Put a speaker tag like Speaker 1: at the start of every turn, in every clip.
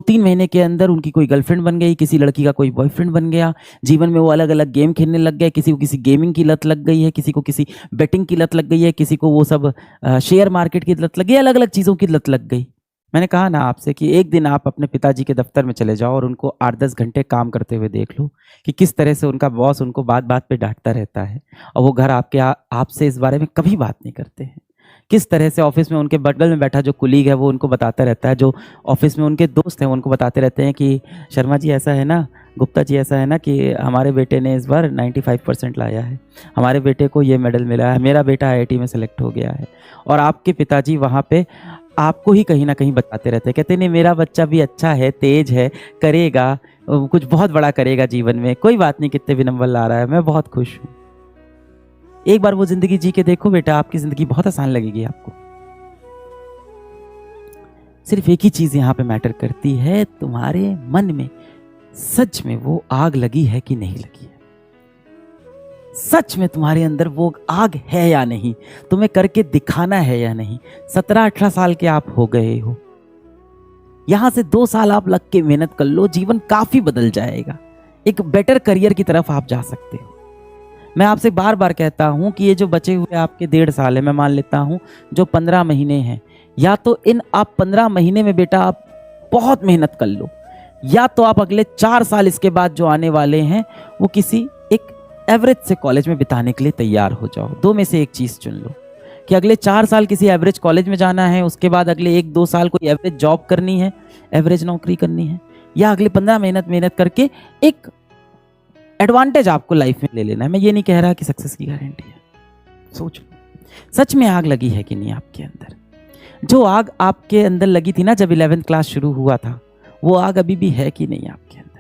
Speaker 1: 3 महीने के अंदर उनकी कोई गर्लफ्रेंड बन गई, किसी लड़की का कोई बॉयफ्रेंड बन गया, जीवन में वो अलग-अलग गेम खेलने लग गए, किसी को किसी गेमिंग की लत लग गई है, किसी को किसी बेटिंग की लत लग गई है, किसी को वो सब शेयर मार्केट की लत लग गई, अलग-अलग चीज़ों की लत लग गई। मैंने कहा ना आपसे कि एक दिन आप अपने पिताजी के दफ्तर में चले जाओ और उनको 8-10 घंटे काम करते हुए देख लो कि किस तरह से उनका बॉस उनको बात-बात पे डाँटता रहता है और वो घर आपसे इस बारे में कभी बात नहीं करते हैं। किस तरह से ऑफिस में उनके बगल में बैठा जो कुलीग है वो उनको बताता रहता है, जो ऑफिस में उनके दोस्त हैं वो उनको बताते रहते हैं कि शर्मा जी ऐसा है ना, गुप्ता जी ऐसा है ना कि हमारे बेटे ने इस बार 95% लाया है, हमारे बेटे को ये मेडल मिला है, मेरा बेटा आईआईटी में सेलेक्ट हो गया है। और आपके पिताजी वहाँ पे आपको ही कहीं न कहीं बताते रहते हैं, कहते नहीं मेरा बच्चा भी अच्छा है, तेज है, करेगा, कुछ बहुत बड़ा करेगा जीवन में, कोई बात नहीं कितने भी नंबर ला रहा है, मैं बहुत खुश हूँ। एक बार वो ज़िंदगी जी के देखो बेटा, आपकी ज़िंदगी बहुत आसान लगेगी आपको। सिर्फ़ एक ही चीज़ यहाँ पे मैटर करती है, तुम्हारे मन में सच में वो आग लगी है कि नहीं लगी है? सच में तुम्हारे अंदर वो आग है या नहीं? तुम्हें करके दिखाना है या नहीं? 17-18 साल के आप हो गए हो। यहाँ से 2 साल आप लग के मेहनत कर लो, जीवन काफ़ी बदल जाएगा। एक बेटर करियर की तरफ आप जा सकते हो। मैं आपसे बार-बार कहता हूँ कि ये जो बचे हुए आपके 1.5 साल है, मैं मान लेता हूँ जो 15 महीने हैं, या तो इन आप 15 महीने में बेटा आप बहुत मेहनत कर लो, या तो आप अगले 4 साल इसके बाद जो आने वाले हैं, वो किसी एक एवरेज से कॉलेज में बिताने के लिए तैयार हो जाओ। 2 में से एक चीज़ चुन लो कि अगले 4 साल किसी एवरेज कॉलेज में जाना है, उसके बाद अगले 1-2 साल कोई एवरेज जॉब करनी है, एवरेज नौकरी करनी है, या अगले 15 मेहनत करके एक एडवांटेज आपको लाइफ में ले लेना है। मैं ये नहीं कह रहा कि सक्सेस की गारंटी है। सोच लो, सच में आग लगी है कि नहीं आपके अंदर? जो आग आपके अंदर लगी थी ना जब 11th क्लास शुरू हुआ था, वो आग अभी भी है कि नहीं आपके अंदर?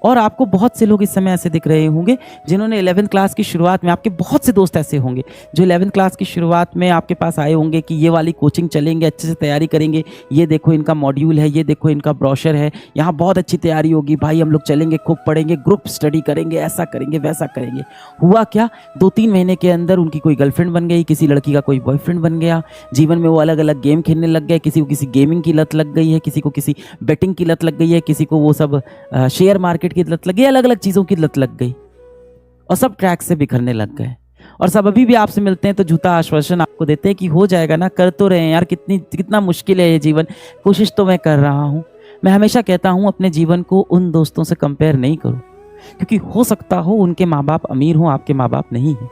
Speaker 1: और आपको बहुत से लोग इस समय ऐसे दिख रहे होंगे जिन्होंने 11th क्लास की शुरुआत में, आपके बहुत से दोस्त ऐसे होंगे जो 11th क्लास की शुरुआत में आपके पास आए होंगे कि ये वाली कोचिंग चलेंगे, अच्छे से तैयारी करेंगे, ये देखो इनका मॉड्यूल है, ये देखो इनका ब्रोशर है, यहाँ बहुत अच्छी तैयारी होगी भाई, हम लोग चलेंगे, खूब पढ़ेंगे, ग्रुप स्टडी करेंगे, ऐसा करेंगे, वैसा करेंगे। हुआ क्या, 2-3 महीने के अंदर उनकी कोई गर्लफ्रेंड बन गई, किसी लड़की का कोई बॉयफ्रेंड बन गया, जीवन में वो अलग-अलग गेम खेलने लग गए, किसी को किसी गेमिंग की लत लग गई है, किसी को किसी बेटिंग की लत लग गई है, किसी को वो सब शेयर मार्केट की लत लग गई, अलग-अलग चीज़ों की लत लग गई और सब ट्रैक से बिखरने लग गए। और सब अभी भी आपसे मिलते हैं तो झूठा आश्वासन आपको देते हैं कि हो जाएगा ना, कर तो रहे हैं यार, कितना मुश्किल है ये जीवन, कोशिश तो मैं कर रहा हूँ। मैं हमेशा कहता हूँ अपने जीवन को उन दोस्तों से कंपेयर नहीं करो, क्योंकि हो सकता हो उनके माँ बाप अमीर हों, आपके माँ बाप नहीं हैं।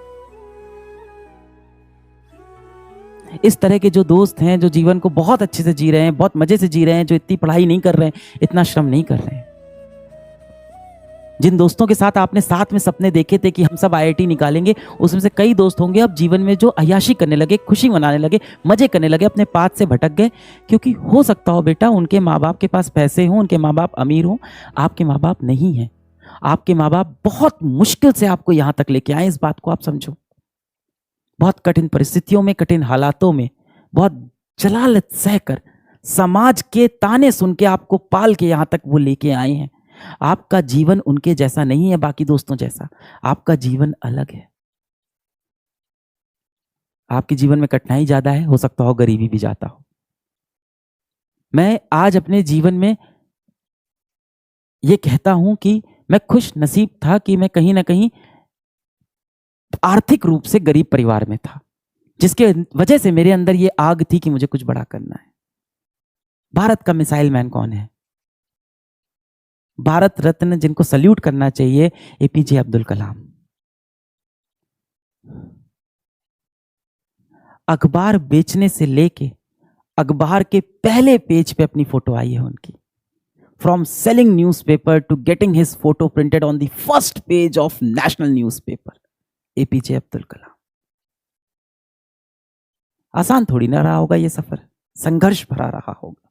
Speaker 1: इस तरह के जो दोस्त हैं, जो जीवन को बहुत अच्छे से जी रहे हैं, बहुत मजे से जी रहे हैं, जो इतनी पढ़ाई नहीं कर रहे हैं, इतना श्रम नहीं कर रहे हैं, जिन दोस्तों के साथ आपने साथ में सपने देखे थे कि हम सब आईआईटी निकालेंगे, उसमें से कई दोस्त होंगे अब जीवन में जो अय्याशी करने लगे, खुशी मनाने लगे, मजे करने लगे, अपने पाथ से भटक गए। क्योंकि हो सकता हो बेटा उनके माँ बाप के पास पैसे हों, उनके माँ बाप अमीर हों, आपके माँ बाप नहीं हैं। आपके माँ बाप बहुत मुश्किल से आपको यहाँ तक लेके आए, इस बात को आप समझो। बहुत कठिन परिस्थितियों में, कठिन हालातों में, बहुत जलालत सहकर, समाज के ताने सुन के आपको पाल के यहाँ तक वो लेके आए हैं। आपका जीवन उनके जैसा नहीं है, बाकी दोस्तों जैसा। आपका जीवन अलग है। आपके जीवन में कठिनाई ज्यादा है, हो सकता हो गरीबी भी ज्यादा हो। मैं आज अपने जीवन में ये कहता हूं कि मैं खुश नसीब था कि मैं कहीं ना कहीं आर्थिक रूप से गरीब परिवार में था, जिसके वजह से मेरे अंदर ये आग थी कि मुझे कुछ बड़ा करना है। भारत का मिसाइल मैन कौन है? भारत रत्न जिनको सल्यूट करना चाहिए, एपीजे अब्दुल कलाम। अखबार बेचने से लेके अखबार के पहले पेज पे अपनी फोटो आई है उनकी। From selling newspaper to getting his photo printed on the first page of national newspaper, APJ Abdul Kalam. आसान थोड़ी ना रहा होगा ये सफर, संघर्ष भरा रहा होगा।